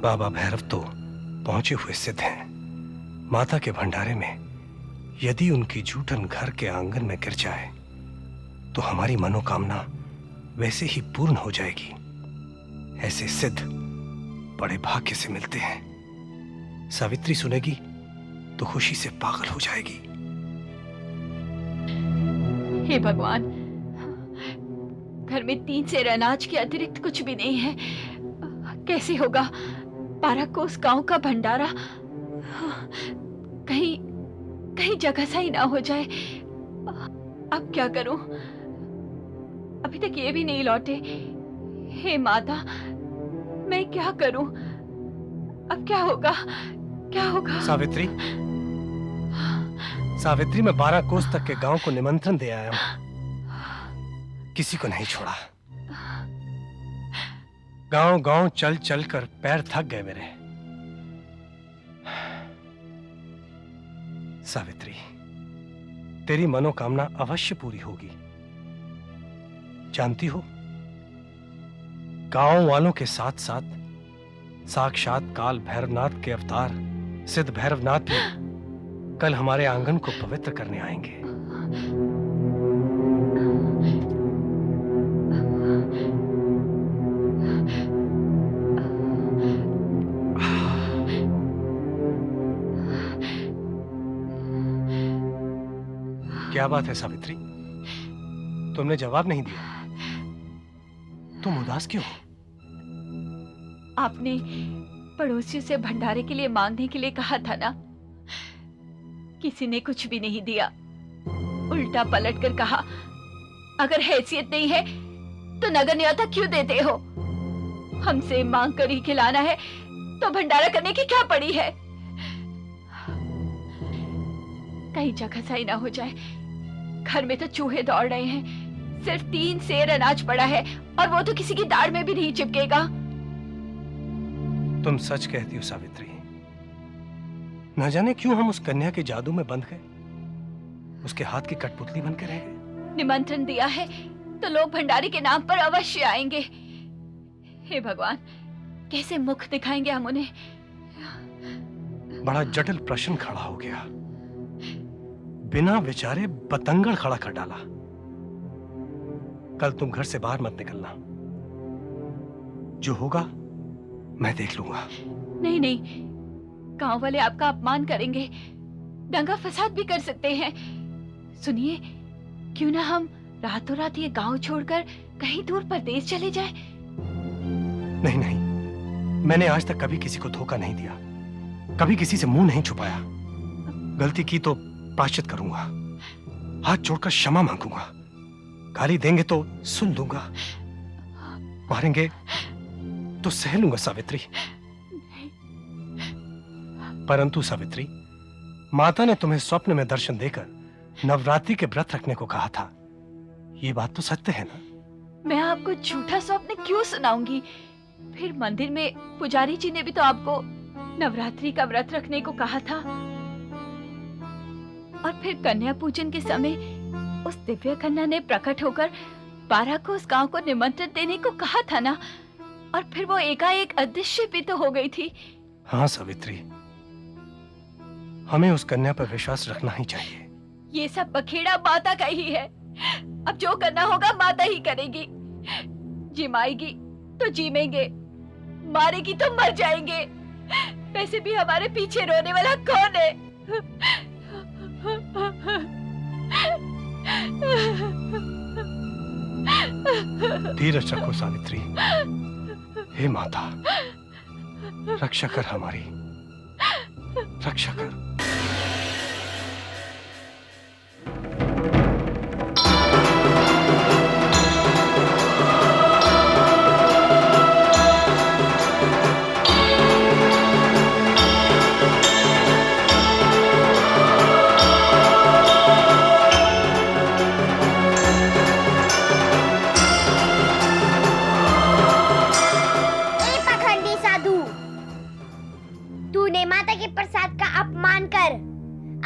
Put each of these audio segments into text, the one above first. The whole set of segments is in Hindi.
बाबा भैरव तो पहुंचे हुए सिद्ध हैं। माता के भंडारे में यदि उनकी जूठन घर के आंगन में गिर जाए तो हमारी मनोकामना वैसे ही पूर्ण हो जाएगी। ऐसे सिद्ध बड़े भाग्य से मिलते हैं। सावित्री सुनेगी तो खुशी से पागल हो जाएगी। हे भगवान, घर में 3 सेर अनाज के अतिरिक्त कुछ भी नहीं है। कैसे होगा? 12 कोस गांव का भंडारा कहीं जगह सही ना हो जाए। अब क्या करूं? अभी तक ये भी नहीं लौटे। हे माता, मैं क्या करूं? अब क्या होगा? क्या होगा? सावित्री, सावित्री, मैं 12 कोस तक के गांव को निमंत्रण दे आया हूं। किसी को नहीं छोड़ा। गांव गांव चल चल कर पैर थक गए मेरे। सावित्री, तेरी मनोकामना अवश्य पूरी होगी। जानती हो, गांव वालों के साथ साथ साक्षात काल भैरवनाथ के अवतार सिद्ध भैरवनाथ भी कल हमारे आंगन को पवित्र करने आएंगे। क्या बात है सावित्री? तुमने जवाब नहीं दिया। तुम उदास क्यों हो? आपने पड़ोसियों से भंडारे के लिए मांगने के लिए कहा था ना। किसी ने कुछ भी नहीं दिया। उल्टा पलट कर कहा, अगर हैसियत नहीं है तो नगर न्योता क्यों देते हो? हमसे मांग कर ही खिलाना है तो भंडारा करने की क्या पड़ी है? कहीं जगह सही ना हो जाए। घर में तो चूहे दौड़ रहे हैं। सिर्फ 3 सेर अनाज पड़ा है और वो तो किसी की दाढ़ में भी नहीं चिपकेगा। तुम सच कहती हो सावित्री। न जाने क्यों हम उस कन्या के जादू में बंध गए। उसके हाथ की कठपुतली बनकर रह गए। निमंत्रण दिया है तो लोग भंडारे के नाम पर अवश्य आएंगे। हे भगवान, कैसे मुख दिखाएंगे हम उन्हें? बड़ा जटिल प्रश्न खड़ा हो गया। बिना विचारे बतंगड़ खड़ा कर डाला। कल तुम घर से बाहर मत निकलना। जो होगा मैं देख लूंगा। नहीं नहीं, गांव वाले आपका अपमान करेंगे, दंगा फसाद भी कर सकते हैं। सुनिए, क्यों ना हम रातों रात ये गांव छोड़कर कहीं दूर परदेश चले जाएं? नहीं नहीं, मैंने आज तक कभी किसी को धोखा नहीं दिया, कभी किसी से मुंह नहीं छुपाया। गलती की तो प्रायश्चित करूंगा, हाथ जोड़कर क्षमा मांगूंगा। गाली देंगे तो सुन लूंगा, मारेंगे तो सह लूंगा सावित्री। परंतु सावित्री, माता ने तुम्हें स्वप्न में दर्शन देकर नवरात्रि के व्रत रखने को कहा था। ये बात तो सत्य है ना? मैं आपको झूठा स्वप्न क्यों सुनाऊंगी? फिर मंदिर में पुजारी जी ने भी तो आपको नवरात्रि का व्रत रखने को कहा था। और फिर कन्या पूजन के समय उस दिव्य कन्या ने प्रकट होकर 12 को उस गांव को निमंत्रण देने को कहा था ना। और फिर वो एकाएक अदृश्य भी तो हो गई थी। हाँ सावित्री, हमें उस कन्या पर विश्वास रखना ही चाहिए। ये सब बखेड़ा माता का ही है। अब जो करना होगा माता ही करेगी। जिमाएगी तो जीमेंगे, मारेगी तो मर जाएंगे। वैसे भी हमारे पीछे रोने वाला कौन है? धीरज रखो सावित्री। हे माता, रक्षा कर हमारी, रक्षा कर।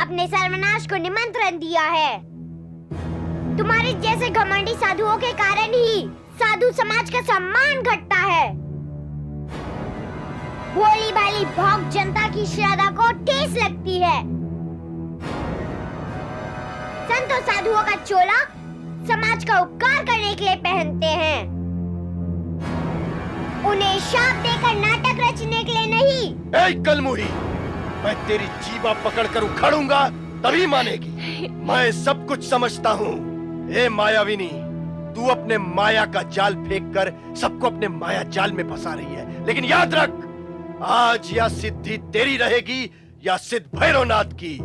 अपने सर्वनाश को निमंत्रण दिया है। तुम्हारे जैसे घमंडी साधुओं के कारण ही साधु समाज का सम्मान घटता है। भोली भाली भौंक जनता की श्रद्धा को ठेस लगती है। संतों साधुओं का चोला समाज का उपकार करने के लिए पहनते हैं, उन्हें शाप देकर नाटक रचने के लिए नहीं। ए कलमुही, मैं तेरी जीवा पकड़कर उखाड़ूंगा तभी मानेगी। मैं सब कुछ समझता हूँ। ए मायाविनी, तू अपने माया का जाल फेंककर सबको अपने माया जाल में फंसा रही है, लेकिन याद रख, आज या सिद्धि तेरी रहेगी या सिद्ध भैरवनाथ की।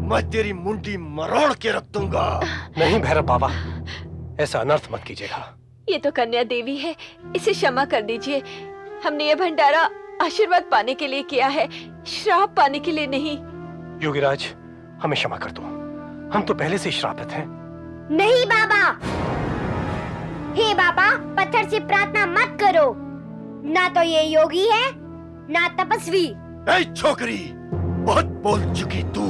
मैं तेरी मुंडी मरोड़ के रख दूंगा। नहीं भैरव बाबा, ऐसा अनर्थ मत कीजिएगा। ये तो कन्या देवी है, इसे क्षमा कर दीजिए। हमने ये भंडारा आशीर्वाद पाने के लिए किया है, श्राप पाने के लिए नहीं। योगीराज, हमें क्षमा कर दो, हम तो पहले से श्रापित हैं। नहीं बाबा, हे बाबा, पत्थर से प्रार्थना मत करो। ना तो ये योगी है, ना तपस्वी। ए छोकरी, बहुत बोल चुकी तू।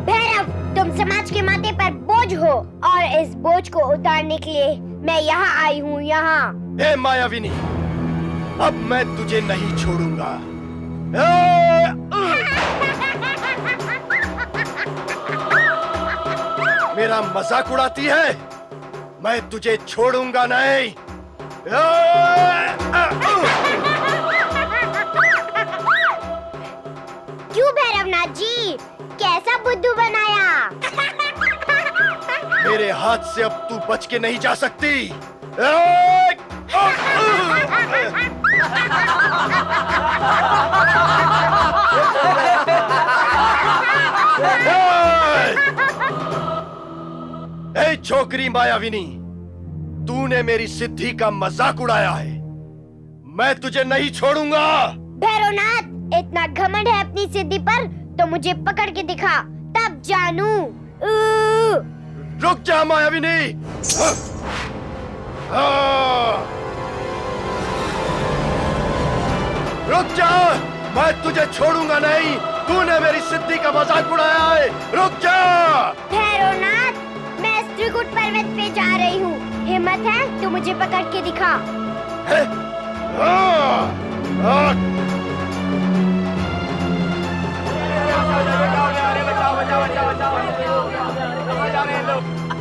भैरव, तुम समाज के माथे पर बोझ हो और इस बोझ को उतारने के लिए मैं यहाँ आई हूँ। यहाँ ए मायाविनी, अब मैं तुझे नहीं छोड़ूंगा। मेरा मजाक उड़ाती है? मैं तुझे छोड़ूंगा नहीं। क्यों भैरवनाथ जी, कैसा बुद्धू बनाया? मेरे हाथ से अब तू बच के नहीं जा सकती। ए छोकरी मायाविनी, तूने मेरी सिद्धि का मजाक उड़ाया है। मैं तुझे नहीं छोड़ूंगा। भैरवनाथ, इतना घमंड है अपनी सिद्धि पर तो मुझे पकड़ के दिखा, तब जानू। रुक जा मायाविनी। रुक जा, मैं तुझे छोड़ूंगा नहीं। तूने मेरी सिद्धि का मजाक उड़ाया है। रुक जा। भैरवनाथ, मैं त्रिकुट पर्वत पे जा रही हूँ। हिम्मत है तो मुझे पकड़ के दिखा। है?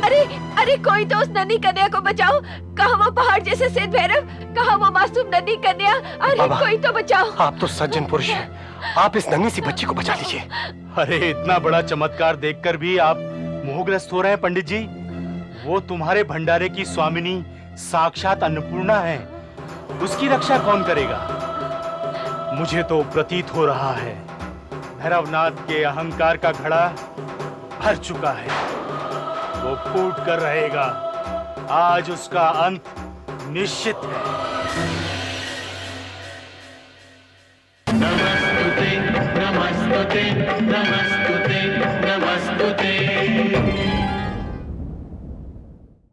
अरे अरे, कोई तो उस नन्ही कन्या को बचाओ। कहाँ वो पहाड़ जैसे सिद्ध भैरव, कहाँ वो मासूम नन्ही कन्या। अरे बाबा, कोई तो बचाओ। आप तो सज्जन पुरुष हैं, आप इस नन्ही सी बच्ची को बचा लीजिए। अरे इतना बड़ा चमत्कार देखकर भी आप मोहग्रस्त हो रहे हैं पंडित जी। वो तुम्हारे भंडारे की स्वामिनी साक्षात अन्नपूर्णा है, उसकी रक्षा कौन करेगा? मुझे तो प्रतीत हो रहा है भैरवनाथ के अहंकार का घड़ा भर चुका है, वो फूट कर रहेगा। आज उसका अंत निश्चित है। नमस्ते नमस्ते